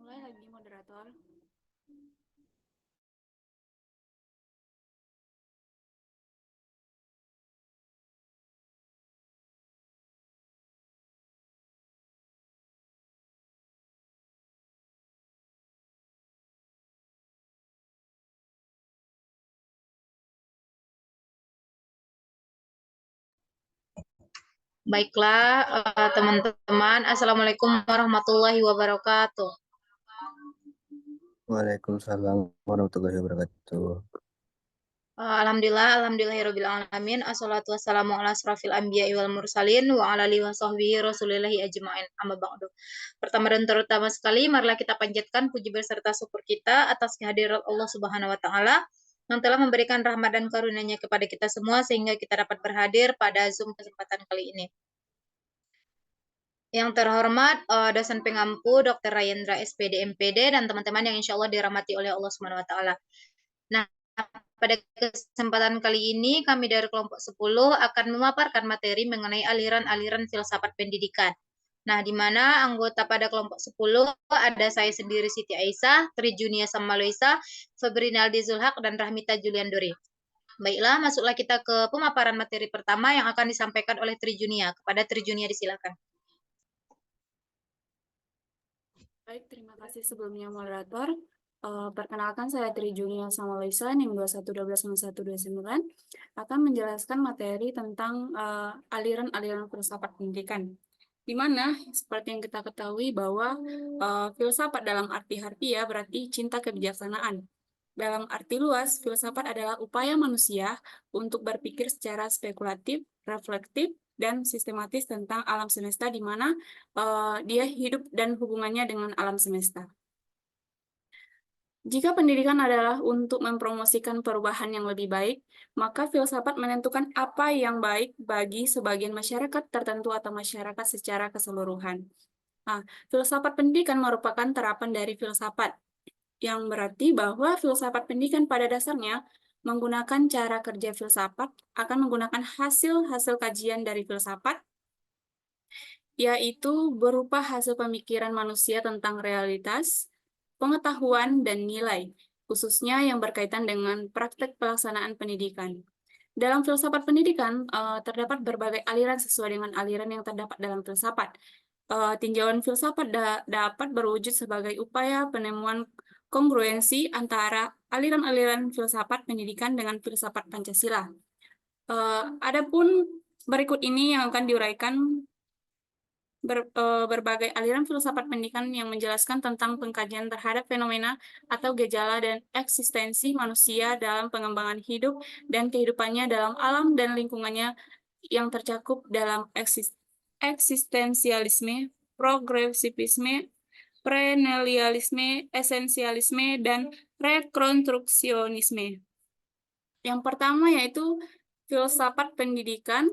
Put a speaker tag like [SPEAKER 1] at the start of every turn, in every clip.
[SPEAKER 1] Mulai lagi moderator.
[SPEAKER 2] Baiklah, teman-teman. Assalamualaikum warahmatullahi wabarakatuh.
[SPEAKER 3] Waalaikumsalam warahmatullahi wabarakatuh.
[SPEAKER 2] Alhamdulillahirabbil alamin. Assalatu wassalamu ala asrofil anbiya'i wal mursalin wa ala alihi wa sahbihi rasulillahi ajma'in. Amma ba'du. Pertama dan terutama sekali, marilah kita panjatkan puji beserta syukur kita atas kehadiran Allah Subhanahu wa taala yang telah memberikan rahmat dan karunia-Nya kepada kita semua sehingga kita dapat berhadir pada Zoom kesempatan kali ini. Yang terhormat dosen pengampu Dr. Rayendra SPD MPD dan teman-teman yang insya Allah dirahmati oleh Allah Subhanahu wa taala. Nah, pada kesempatan kali ini kami dari kelompok 10 akan memaparkan materi mengenai aliran-aliran filsafat pendidikan. Nah, di mana anggota pada kelompok 10 ada saya sendiri Siti Aisyah, Tri Junia Samaloisa, Febrinaldi Zulhak, dan Rahmita Juliandori. Baiklah, masuklah kita ke pemaparan materi pertama yang akan disampaikan oleh Tri Junia. Kepada Tri Junia disilakan.
[SPEAKER 1] Baik, terima kasih sebelumnya moderator. Perkenalkan saya Tri Junia Samaloisa, NIM 21129129, akan menjelaskan materi tentang aliran-aliran filsafat pendidikan. Di mana seperti yang kita ketahui bahwa filsafat dalam arti harfiah berarti cinta kebijaksanaan. Dalam arti luas, filsafat adalah upaya manusia untuk berpikir secara spekulatif, reflektif, dan sistematis tentang alam semesta di mana dia hidup dan hubungannya dengan alam semesta. Jika pendidikan adalah untuk mempromosikan perubahan yang lebih baik, maka filsafat menentukan apa yang baik bagi sebagian masyarakat tertentu atau masyarakat secara keseluruhan. Nah, filsafat pendidikan merupakan terapan dari filsafat, yang berarti bahwa filsafat pendidikan pada dasarnya menggunakan cara kerja filsafat, akan menggunakan hasil-hasil kajian dari filsafat, yaitu berupa hasil pemikiran manusia tentang realitas, pengetahuan, dan nilai, khususnya yang berkaitan dengan praktek pelaksanaan pendidikan. Dalam filsafat pendidikan, terdapat berbagai aliran sesuai dengan aliran yang terdapat dalam filsafat. Tinjauan filsafat dapat berwujud sebagai upaya penemuan kongruensi antara aliran-aliran filsafat pendidikan dengan filsafat Pancasila. Adapun berikut ini yang akan diuraikan berbagai aliran filsafat pendidikan yang menjelaskan tentang pengkajian terhadap fenomena atau gejala dan eksistensi manusia dalam pengembangan hidup dan kehidupannya dalam alam dan lingkungannya yang tercakup dalam eksistensialisme, progresivisme, prenelialisme, esensialisme, dan rekonstruksionisme. Yang pertama yaitu filsafat pendidikan.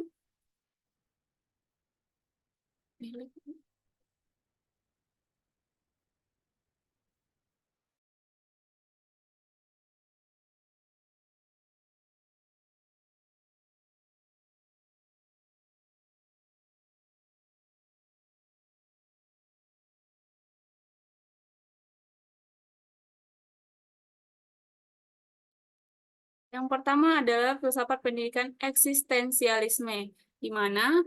[SPEAKER 1] Yang pertama adalah filsafat pendidikan eksistensialisme, di mana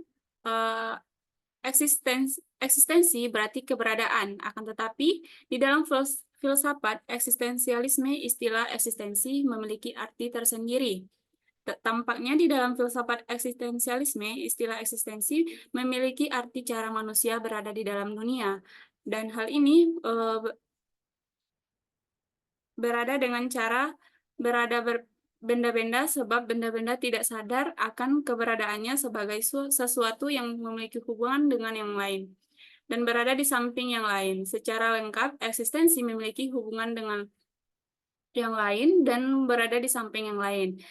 [SPEAKER 1] eksistensi berarti keberadaan, akan tetapi di dalam filsafat eksistensialisme istilah eksistensi memiliki arti tersendiri. Tampaknya di dalam filsafat eksistensialisme istilah eksistensi memiliki arti cara manusia berada di dalam dunia, dan hal ini berada dengan cara berada benda-benda sebab benda-benda tidak sadar akan keberadaannya sebagai sesuatu yang memiliki hubungan dengan yang lain dan berada di samping yang lain. Secara lengkap, eksistensi memiliki hubungan dengan yang lain dan berada di samping yang lain.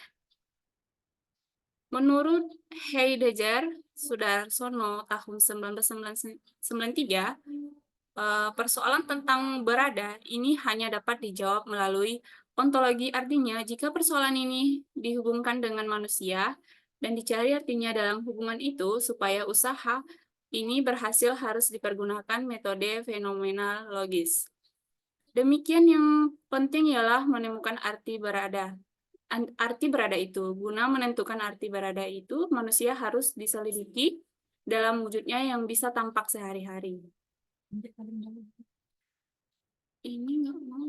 [SPEAKER 1] Menurut Heidegger, Sudarsono tahun 1993, persoalan tentang berada ini hanya dapat dijawab melalui ontologi, artinya jika persoalan ini dihubungkan dengan manusia dan dicari artinya dalam hubungan itu, supaya usaha ini berhasil harus dipergunakan metode fenomenologis. Demikian yang penting ialah menemukan arti berada. Arti berada itu. Guna menentukan arti berada itu, manusia harus diselidiki dalam wujudnya yang bisa tampak sehari-hari. Ini nggak mau.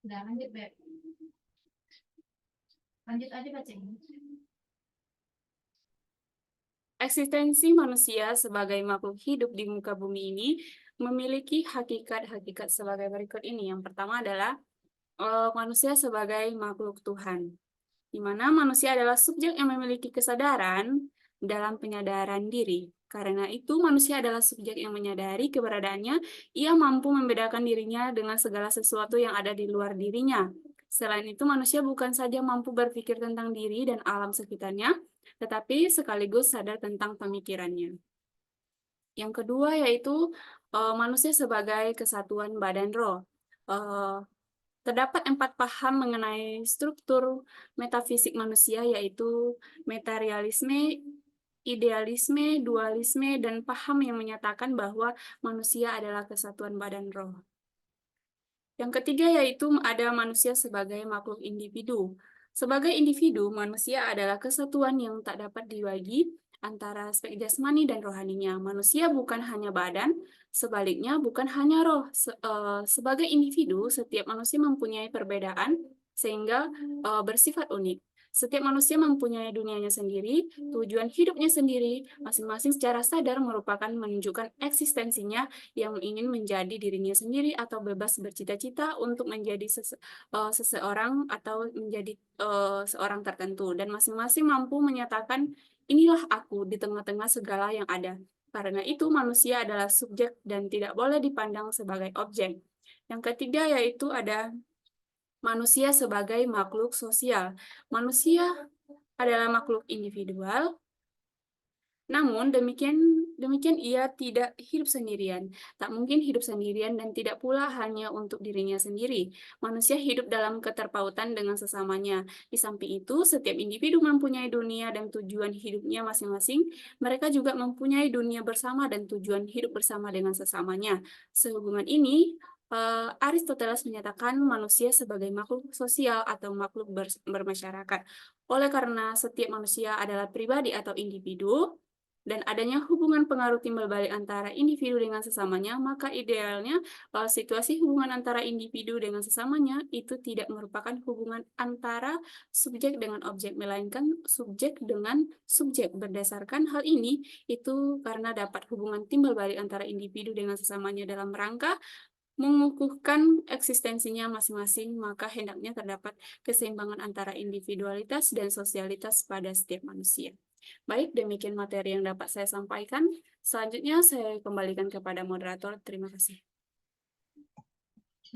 [SPEAKER 2] Udah lanjut, Beb. Lanjut aja bacanya.
[SPEAKER 1] Eksistensi manusia sebagai makhluk hidup di muka bumi ini memiliki hakikat-hakikat sebagai berikut ini. Yang pertama adalah manusia sebagai makhluk Tuhan, di mana manusia adalah subjek yang memiliki kesadaran dalam penyadaran diri. Karena itu, manusia adalah subjek yang menyadari keberadaannya, ia mampu membedakan dirinya dengan segala sesuatu yang ada di luar dirinya. Selain itu, manusia bukan saja mampu berpikir tentang diri dan alam sekitarnya, tetapi sekaligus sadar tentang pemikirannya. Yang kedua yaitu manusia sebagai kesatuan badan roh. Terdapat 4 paham mengenai struktur metafisik manusia, yaitu materialisme, idealisme, dualisme, dan paham yang menyatakan bahwa manusia adalah kesatuan badan roh. Yang ketiga yaitu ada manusia sebagai makhluk individu. Sebagai individu, manusia adalah kesatuan yang tak dapat dibagi antara aspek jasmani dan rohaninya. Manusia bukan hanya badan, sebaliknya bukan hanya roh. Sebagai individu, setiap manusia mempunyai perbedaan sehingga bersifat unik. Setiap manusia mempunyai dunianya sendiri, tujuan hidupnya sendiri, masing-masing secara sadar merupakan menunjukkan eksistensinya yang ingin menjadi dirinya sendiri atau bebas bercita-cita untuk menjadi seseorang atau menjadi seorang tertentu. Dan masing-masing mampu menyatakan, inilah aku di tengah-tengah segala yang ada. Karena itu manusia adalah subjek dan tidak boleh dipandang sebagai objek. Yang ketiga yaitu ada manusia sebagai makhluk sosial. Manusia adalah makhluk individual, namun demikian ia tidak hidup sendirian. Tak mungkin hidup sendirian dan tidak pula hanya untuk dirinya sendiri. Manusia hidup dalam keterpautan dengan sesamanya. Di samping itu, setiap individu mempunyai dunia dan tujuan hidupnya masing-masing. Mereka juga mempunyai dunia bersama dan tujuan hidup bersama dengan sesamanya. Sehubungan ini, Aristoteles menyatakan manusia sebagai makhluk sosial atau makhluk bermasyarakat. Oleh karena setiap manusia adalah pribadi atau individu, dan adanya hubungan pengaruh timbal balik antara individu dengan sesamanya, maka idealnya situasi hubungan antara individu dengan sesamanya itu tidak merupakan hubungan antara subjek dengan objek, melainkan subjek dengan subjek. Berdasarkan hal ini, itu karena dapat hubungan timbal balik antara individu dengan sesamanya dalam rangka mengukuhkan eksistensinya masing-masing, maka hendaknya terdapat keseimbangan antara individualitas dan sosialitas pada setiap manusia. Baik, demikian materi yang dapat saya sampaikan. Selanjutnya saya kembalikan kepada moderator. Terima kasih.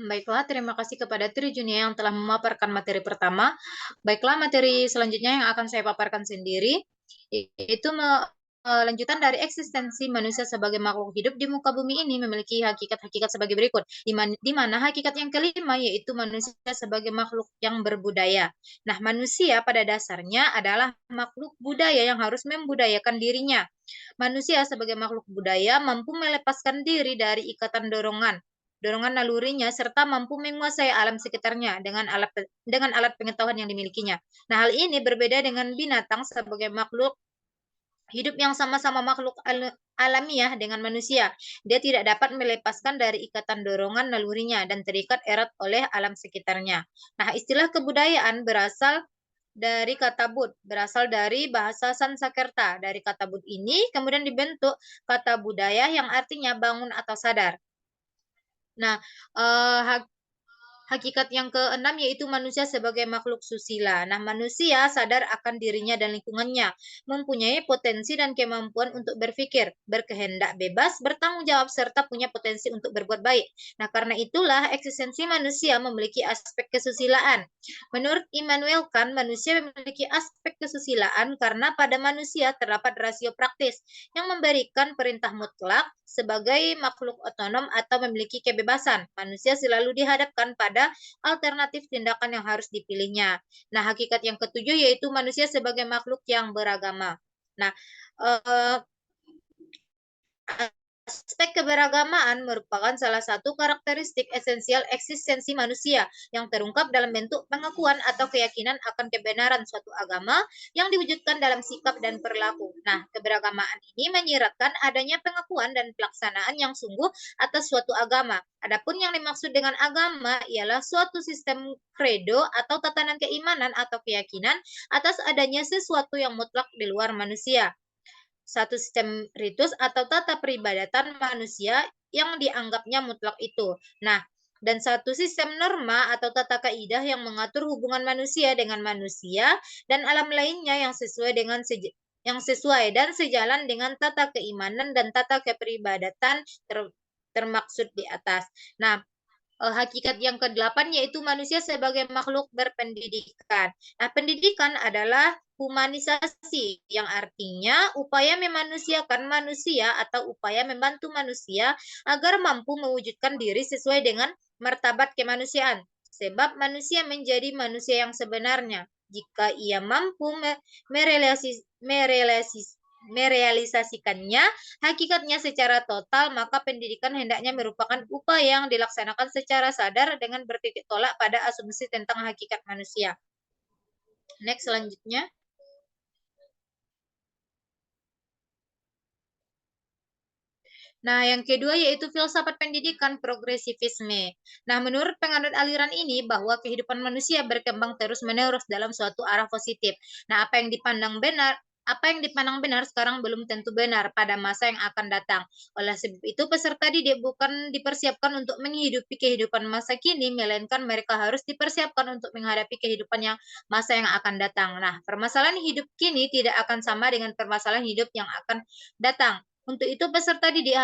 [SPEAKER 2] Baiklah, terima kasih kepada Tri Junia yang telah memaparkan materi pertama. Baiklah, materi selanjutnya yang akan saya paparkan sendiri, yaitu lanjutan dari eksistensi manusia sebagai makhluk hidup di muka bumi ini memiliki hakikat-hakikat sebagai berikut. Di mana hakikat yang kelima yaitu manusia sebagai makhluk yang berbudaya. Nah, manusia pada dasarnya adalah makhluk budaya yang harus membudayakan dirinya. Manusia sebagai makhluk budaya mampu melepaskan diri dari ikatan dorongan nalurinya serta mampu menguasai alam sekitarnya dengan alat pengetahuan yang dimilikinya. Nah, hal ini berbeda dengan binatang sebagai makhluk hidup yang sama-sama makhluk alamiah dengan manusia. Dia tidak dapat melepaskan dari ikatan dorongan nalurinya dan terikat erat oleh alam sekitarnya. Nah, istilah kebudayaan berasal dari kata bud, berasal dari bahasa Sanskerta. Dari kata bud ini kemudian dibentuk kata budaya yang artinya bangun atau sadar. Nah, hakikat yang keenam yaitu manusia sebagai makhluk susila. Nah, manusia sadar akan dirinya dan lingkungannya, mempunyai potensi dan kemampuan untuk berpikir, berkehendak bebas, bertanggung jawab, serta punya potensi untuk berbuat baik. Nah, karena itulah eksistensi manusia memiliki aspek kesusilaan. Menurut Immanuel Kant, manusia memiliki aspek kesusilaan karena pada manusia terdapat rasio praktis yang memberikan perintah mutlak sebagai makhluk otonom atau memiliki kebebasan. Manusia selalu dihadapkan pada alternatif tindakan yang harus dipilihnya. Nah, hakikat yang ketujuh yaitu manusia sebagai makhluk yang beragama. Nah, aspek keberagamaan merupakan salah satu karakteristik esensial eksistensi manusia yang terungkap dalam bentuk pengakuan atau keyakinan akan kebenaran suatu agama yang diwujudkan dalam sikap dan perilaku. Nah, keberagamaan ini menyiratkan adanya pengakuan dan pelaksanaan yang sungguh atas suatu agama. Adapun yang dimaksud dengan agama ialah suatu sistem kredo atau tatanan keimanan atau keyakinan atas adanya sesuatu yang mutlak di luar manusia. Satu sistem ritus atau tata peribadatan manusia yang dianggapnya mutlak itu. Nah, dan satu sistem norma atau tata kaidah yang mengatur hubungan manusia dengan manusia dan alam lainnya yang sesuai dan sejalan dengan tata keimanan dan tata kepribadatan termaksud di atas. Nah, hakikat yang ke-8 yaitu manusia sebagai makhluk berpendidikan. Nah, pendidikan adalah humanisasi yang artinya upaya memanusiakan manusia atau upaya membantu manusia agar mampu mewujudkan diri sesuai dengan martabat kemanusiaan. Sebab manusia menjadi manusia yang sebenarnya jika ia mampu merealisasikannya hakikatnya secara total, maka pendidikan hendaknya merupakan upaya yang dilaksanakan secara sadar dengan bertitik tolak pada asumsi tentang hakikat manusia. Next, selanjutnya. Nah, yang kedua yaitu filsafat pendidikan progresivisme. Nah, menurut penganut aliran ini bahwa kehidupan manusia berkembang terus-menerus dalam suatu arah positif. Nah, apa yang dipandang benar sekarang belum tentu benar pada masa yang akan datang. Oleh sebab itu, peserta didik bukan dipersiapkan untuk menghidupi kehidupan masa kini, melainkan mereka harus dipersiapkan untuk menghadapi kehidupan masa yang akan datang. Nah, permasalahan hidup kini tidak akan sama dengan permasalahan hidup yang akan datang. Untuk itu, peserta didik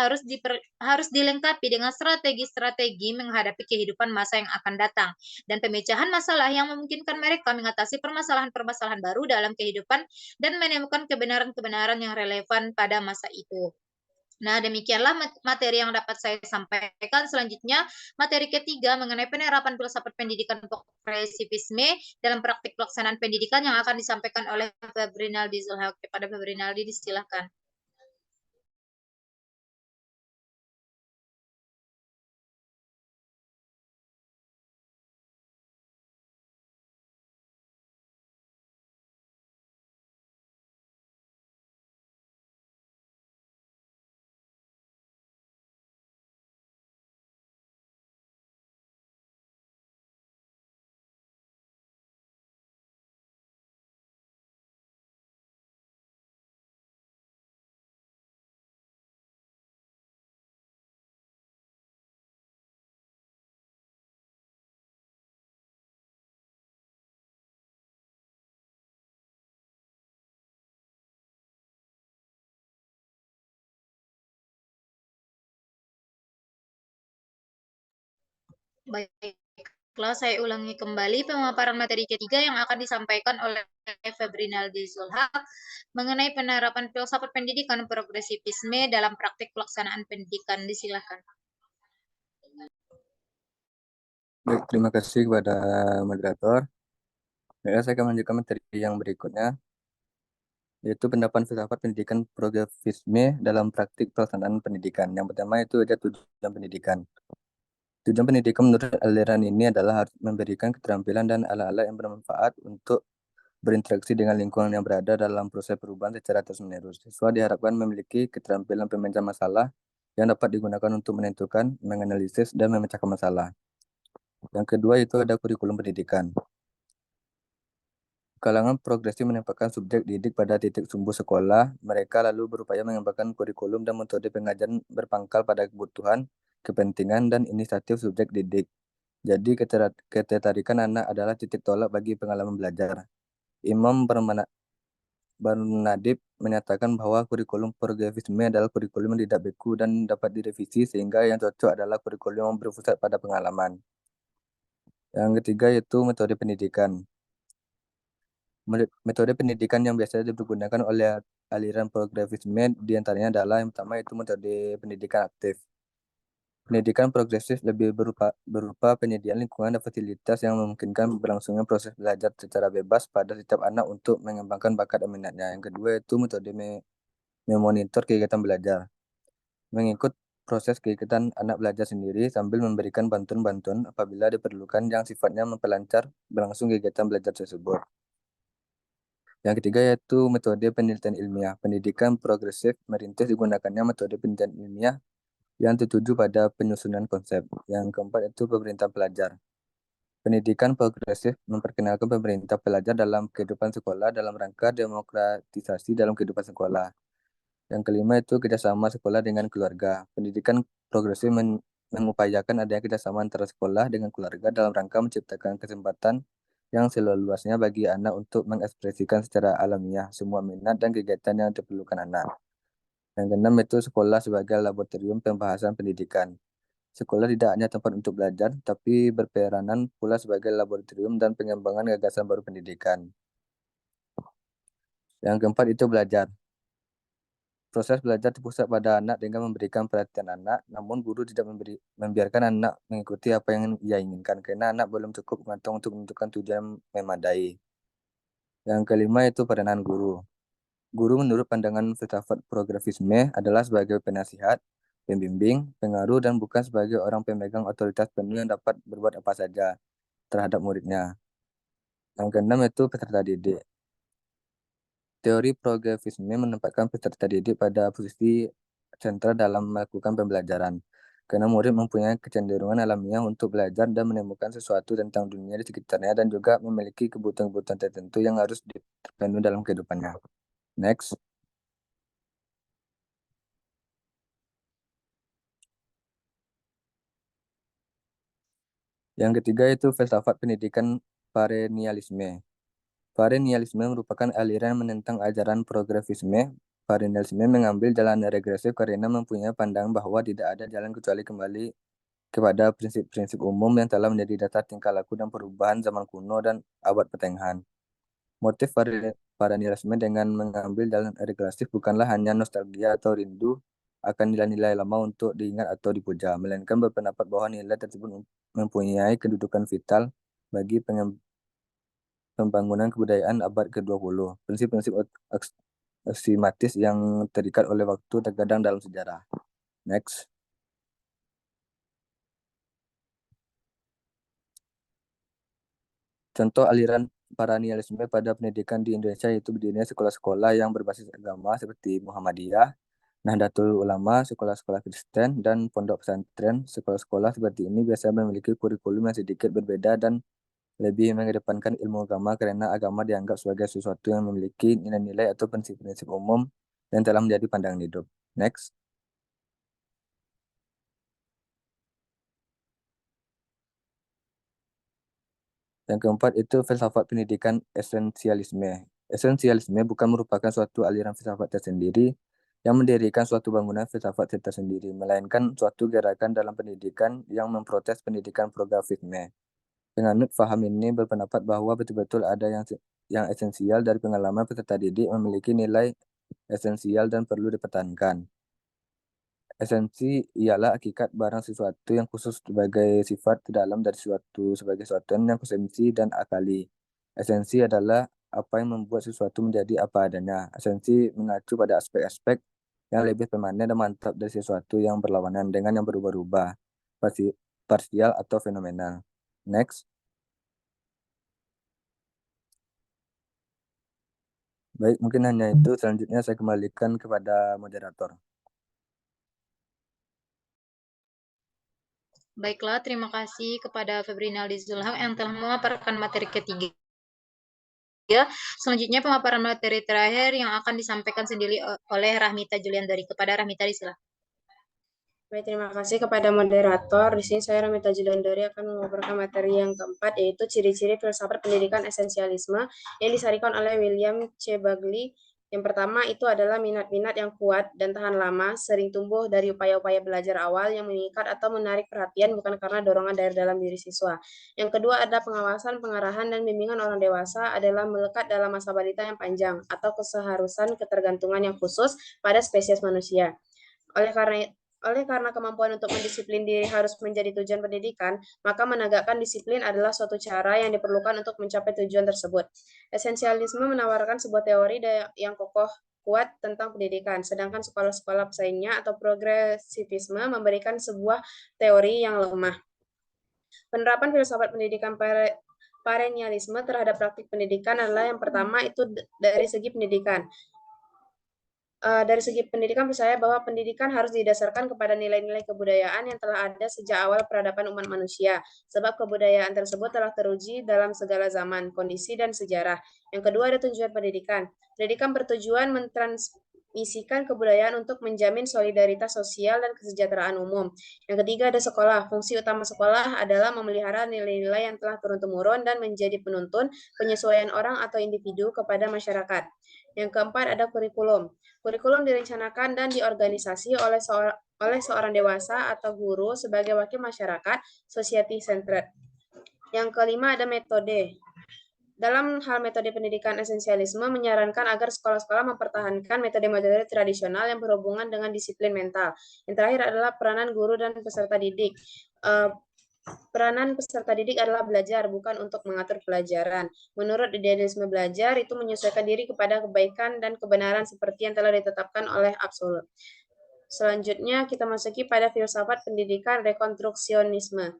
[SPEAKER 2] harus dilengkapi dengan strategi-strategi menghadapi kehidupan masa yang akan datang dan pemecahan masalah yang memungkinkan mereka mengatasi permasalahan-permasalahan baru dalam kehidupan dan menemukan kebenaran-kebenaran yang relevan pada masa itu. Nah, demikianlah materi yang dapat saya sampaikan. Selanjutnya, materi ketiga mengenai penerapan filsafat pendidikan progresivisme dalam praktik pelaksanaan pendidikan yang akan disampaikan oleh Febrinaldi Zulhaq. Kepada Febrinaldi, disilahkan. Baiklah, saya ulangi kembali pemaparan materi ketiga yang akan disampaikan oleh Febrinaldi Zulhaq mengenai penerapan filsafat pendidikan progresivisme dalam praktik pelaksanaan pendidikan. Disilahkan.
[SPEAKER 3] Baik, terima kasih kepada moderator. Saya akan melanjutkan materi yang berikutnya. yaitu pendapat filsafat pendidikan progresivisme dalam praktik pelaksanaan pendidikan. Yang pertama itu ada tujuan pendidikan. Tujuan pendidikan menurut aliran ini adalah harus memberikan keterampilan dan alat-alat yang bermanfaat untuk berinteraksi dengan lingkungan yang berada dalam proses perubahan secara terus-menerus. Siswa diharapkan memiliki keterampilan pemecah masalah yang dapat digunakan untuk menentukan, menganalisis, dan memecahkan masalah. Yang kedua itu ada kurikulum pendidikan. Kalangan progresif menempatkan subjek didik pada titik sumber sekolah. Mereka lalu berupaya mengembangkan kurikulum dan metode pengajaran berpangkal pada kebutuhan, kepentingan, dan inisiatif subjek didik. Jadi ketertarikan anak adalah titik tolak bagi pengalaman belajar. Imam Barnadib menyatakan bahwa kurikulum progresivisme adalah kurikulum yang tidak beku dan dapat direvisi sehingga yang cocok adalah kurikulum yang berpusat pada pengalaman. Yang ketiga yaitu metode pendidikan. Metode pendidikan yang biasa digunakan oleh aliran progresivisme diantaranya adalah yang pertama itu metode pendidikan aktif. Pendidikan progresif lebih berupa penyediaan lingkungan dan fasilitas yang memungkinkan berlangsungnya proses belajar secara bebas pada setiap anak untuk mengembangkan bakat dan minatnya. Yang kedua itu metode memonitor kegiatan belajar. Mengikut proses kegiatan anak belajar sendiri sambil memberikan bantuan-bantuan apabila diperlukan yang sifatnya memperlancar berlangsung kegiatan belajar tersebut. Yang ketiga yaitu metode penelitian ilmiah. Pendidikan progresif merintis digunakannya metode penelitian ilmiah yang tertuju pada penyusunan konsep. Yang keempat itu pemerintah pelajar. Pendidikan progresif memperkenalkan pemerintah pelajar dalam kehidupan sekolah dalam rangka demokratisasi dalam kehidupan sekolah. Yang kelima itu kerjasama sekolah dengan keluarga. Pendidikan progresif mengupayakan adanya kerjasama antara sekolah dengan keluarga dalam rangka menciptakan kesempatan yang seluasnya bagi anak untuk mengekspresikan secara alamiah semua minat dan kegiatan yang diperlukan anak. Yang keenam itu sekolah sebagai laboratorium pembahasan pendidikan. Sekolah tidak hanya tempat untuk belajar, tapi berperanan pula sebagai laboratorium dan pengembangan gagasan baru pendidikan. Yang keempat itu belajar. Proses belajar terpusat pada anak dengan memberikan perhatian anak, namun guru tidak membiarkan anak mengikuti apa yang ia inginkan, karena anak belum cukup matang untuk menentukan tujuan memadai. Yang kelima itu peranan guru. Guru menurut pandangan filsafat progresivisme adalah sebagai penasihat, pembimbing, pengaruh, dan bukan sebagai orang pemegang otoritas penuh yang dapat berbuat apa saja terhadap muridnya. Yang keenam itu peserta didik. Teori progresivisme menempatkan peserta didik pada posisi sentral dalam melakukan pembelajaran, karena murid mempunyai kecenderungan alamiah untuk belajar dan menemukan sesuatu tentang dunia di sekitarnya dan juga memiliki kebutuhan-kebutuhan tertentu yang harus dipenuhi dalam kehidupannya. Next. Yang ketiga itu filsafat pendidikan perennialisme. Perennialisme merupakan aliran menentang ajaran progresivisme. Perennialisme mengambil jalan regresif karena mempunyai pandangan bahwa tidak ada jalan kecuali kembali kepada prinsip-prinsip umum yang telah menjadi dasar tingkah laku dan perubahan zaman kuno dan abad pertengahan. Motif perennialisme dengan mengambil jalan regresif bukanlah hanya nostalgia atau rindu akan nilai-nilai lama untuk diingat atau dipuja, melainkan berpendapat bahwa nilai tersebut mempunyai kedudukan vital bagi pembangunan kebudayaan abad ke-20. Prinsip-prinsip aksimatis yang terikat oleh waktu terkadang dalam sejarah. Next. Contoh aliran perennialisme pada pendidikan di Indonesia yaitu berdirinya sekolah-sekolah yang berbasis agama seperti Muhammadiyah, Nahdlatul Ulama, sekolah-sekolah Kristen, dan pondok pesantren. Sekolah-sekolah seperti ini biasanya memiliki kurikulum yang sedikit berbeda dan lebih mengedepankan ilmu agama karena agama dianggap sebagai sesuatu yang memiliki nilai-nilai atau prinsip-prinsip umum yang telah menjadi pandangan hidup. Next. Yang keempat itu filsafat pendidikan esensialisme. Esensialisme bukan merupakan suatu aliran filsafat tersendiri yang mendirikan suatu bangunan filsafat tersendiri, melainkan suatu gerakan dalam pendidikan yang memprotes pendidikan progresivisme. Penganut faham ini berpendapat bahwa betul-betul ada yang esensial dari pengalaman peserta didik memiliki nilai esensial dan perlu dipertahankan. Esensi ialah hakikat barang sesuatu yang khusus sebagai sifat dalam dari sebagai sesuatu yang konsensi dan akali. Esensi adalah apa yang membuat sesuatu menjadi apa adanya. Esensi mengacu pada aspek-aspek yang lebih permanen dan mantap dari sesuatu yang berlawanan dengan yang berubah-ubah, parsial atau fenomenal. Next. Baik, mungkin hanya itu. Selanjutnya saya kembalikan kepada moderator.
[SPEAKER 2] Baiklah, terima kasih kepada Febrinaldi Zulham yang telah memaparkan materi ketiga. Selanjutnya pemaparan materi terakhir yang akan disampaikan sendiri oleh Rahmita Juliandari. Kepada Rahmita, silakan.
[SPEAKER 4] Baik, terima kasih kepada moderator. Di sini saya Rahmita Juliandari akan memaparkan materi yang keempat, yaitu ciri-ciri filsafat pendidikan esensialisme yang disarikan oleh William C. Bagley. Yang pertama itu adalah minat-minat yang kuat dan tahan lama, sering tumbuh dari upaya-upaya belajar awal yang mengikat atau menarik perhatian bukan karena dorongan dari dalam diri siswa. Yang kedua ada pengawasan, pengarahan, dan bimbingan orang dewasa adalah melekat dalam masa balita yang panjang atau keseharusan ketergantungan yang khusus pada spesies manusia. Oleh karena kemampuan untuk mendisiplin diri harus menjadi tujuan pendidikan, maka menegakkan disiplin adalah suatu cara yang diperlukan untuk mencapai tujuan tersebut. Esensialisme menawarkan sebuah teori yang kokoh kuat tentang pendidikan, sedangkan sekolah-sekolah pesaingnya atau progresivisme memberikan sebuah teori yang lemah. Penerapan filsafat pendidikan perennialisme terhadap praktik pendidikan adalah yang pertama itu dari segi pendidikan. Dari segi pendidikan percaya bahwa pendidikan harus didasarkan kepada nilai-nilai kebudayaan yang telah ada sejak awal peradaban umat manusia, sebab kebudayaan tersebut telah teruji dalam segala zaman, kondisi, dan sejarah. Yang kedua ada tujuan pendidikan. Pendidikan bertujuan mentransmisikan kebudayaan untuk menjamin solidaritas sosial dan kesejahteraan umum. Yang ketiga ada sekolah. Fungsi utama sekolah adalah memelihara nilai-nilai yang telah turun-temurun dan menjadi penuntun penyesuaian orang atau individu kepada masyarakat. Yang keempat ada kurikulum. Kurikulum direncanakan dan diorganisasi oleh seorang dewasa atau guru sebagai wakil masyarakat, society centered. Yang kelima ada metode. Dalam hal metode pendidikan esensialisme menyarankan agar sekolah-sekolah mempertahankan metode-metode tradisional yang berhubungan dengan disiplin mental. Yang terakhir adalah peranan guru dan peserta didik. Peranan peserta didik adalah belajar, bukan untuk mengatur pelajaran. Menurut idealisme belajar, itu menyesuaikan diri kepada kebaikan dan kebenaran seperti yang telah ditetapkan oleh absolut. Selanjutnya, kita masuki pada filsafat pendidikan rekonstruksionisme.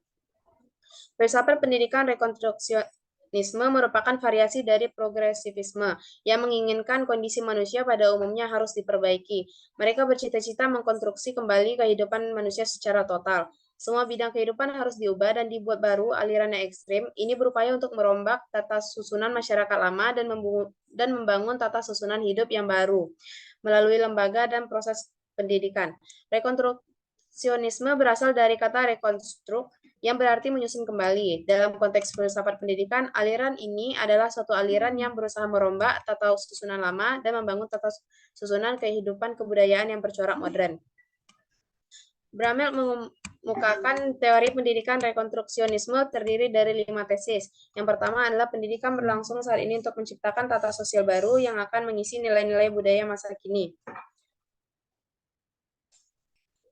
[SPEAKER 4] Filsafat pendidikan rekonstruksionisme merupakan variasi dari progresivisme yang menginginkan kondisi manusia pada umumnya harus diperbaiki. Mereka bercita-cita mengkonstruksi kembali kehidupan manusia secara total. Semua bidang kehidupan harus diubah dan dibuat baru alirannya ekstrim. Ini berupaya untuk merombak tata susunan masyarakat lama dan membangun tata susunan hidup yang baru melalui lembaga dan proses pendidikan. Rekonstruksionisme berasal dari kata rekonstruk yang berarti menyusun kembali. Dalam konteks filsafat pendidikan, aliran ini adalah suatu aliran yang berusaha merombak tata susunan lama dan membangun tata susunan kehidupan kebudayaan yang bercorak modern. Bramel mengemukakan teori pendidikan rekonstruksionisme terdiri dari 5 tesis. Yang pertama adalah pendidikan berlangsung saat ini untuk menciptakan tata sosial baru yang akan mengisi nilai-nilai budaya masa kini.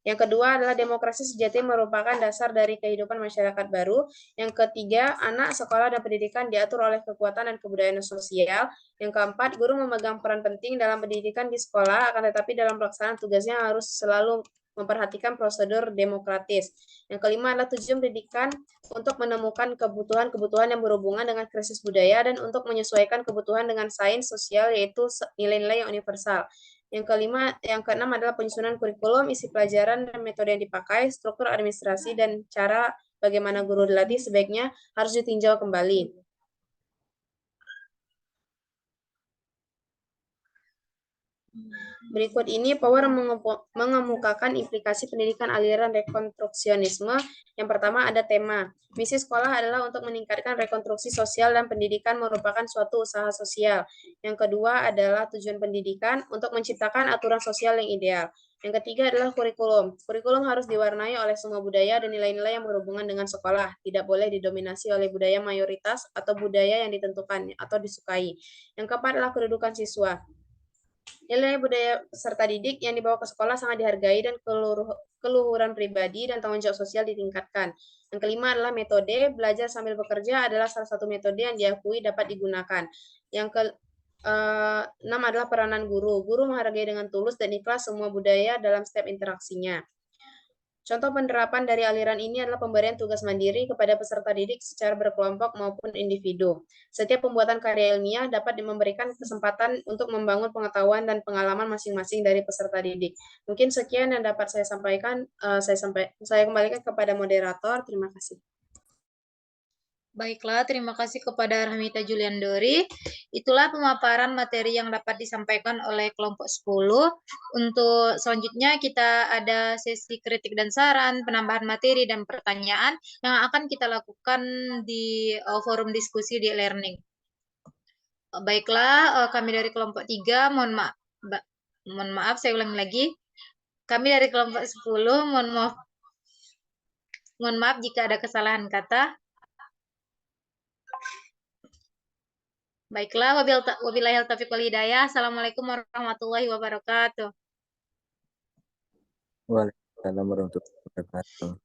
[SPEAKER 4] Yang kedua adalah demokrasi sejati merupakan dasar dari kehidupan masyarakat baru. Yang ketiga, anak, sekolah, dan pendidikan diatur oleh kekuatan dan kebudayaan sosial. Yang keempat, guru memegang peran penting dalam pendidikan di sekolah, akan tetapi dalam pelaksanaan tugasnya harus selalu memperhatikan prosedur demokratis. Yang kelima adalah tujuan pendidikan untuk menemukan kebutuhan-kebutuhan yang berhubungan dengan krisis budaya dan untuk menyesuaikan kebutuhan dengan sains sosial, yaitu nilai-nilai yang universal. Yang keenam adalah penyusunan kurikulum, isi pelajaran dan metode yang dipakai, struktur administrasi dan cara bagaimana guru dilatih sebaiknya harus ditinjau kembali. Berikut ini Power mengemukakan implikasi pendidikan aliran rekonstruksionisme. Yang pertama ada tema. Misi sekolah adalah untuk meningkatkan rekonstruksi sosial dan pendidikan merupakan suatu usaha sosial. Yang kedua adalah tujuan pendidikan untuk menciptakan aturan sosial yang ideal. Yang ketiga adalah kurikulum. Kurikulum harus diwarnai oleh semua budaya dan nilai-nilai yang berhubungan dengan sekolah. Tidak boleh didominasi oleh budaya mayoritas atau budaya yang ditentukan atau disukai. Yang keempat adalah kedudukan siswa. Nilai budaya peserta didik yang dibawa ke sekolah sangat dihargai dan keluhuran pribadi dan tanggung jawab sosial ditingkatkan. Yang kelima adalah metode belajar sambil bekerja adalah salah satu metode yang diakui dapat digunakan. Yang keenam adalah peranan guru. Guru menghargai dengan tulus dan ikhlas semua budaya dalam setiap interaksinya. Contoh penerapan dari aliran ini adalah pemberian tugas mandiri kepada peserta didik secara berkelompok maupun individu. Setiap pembuatan karya ilmiah dapat memberikan kesempatan untuk membangun pengetahuan dan pengalaman masing-masing dari peserta didik. Mungkin sekian yang dapat saya sampaikan. Saya kembalikan kepada moderator. Terima kasih.
[SPEAKER 2] Baiklah, terima kasih kepada Rahmita Juliandori. Itulah pemaparan materi yang dapat disampaikan oleh kelompok 10. Untuk selanjutnya kita ada sesi kritik dan saran, penambahan materi dan pertanyaan yang akan kita lakukan di forum diskusi di e-learning. Baiklah, kami dari kelompok 3, mohon maaf, saya ulangi lagi. Kami dari kelompok 10, mohon maaf jika ada kesalahan kata. Baiklah, wabillahi taufiq wal hidayah. Assalamualaikum warahmatullahi wabarakatuh.
[SPEAKER 3] Waalaikumsalam warahmatullahi wabarakatuh.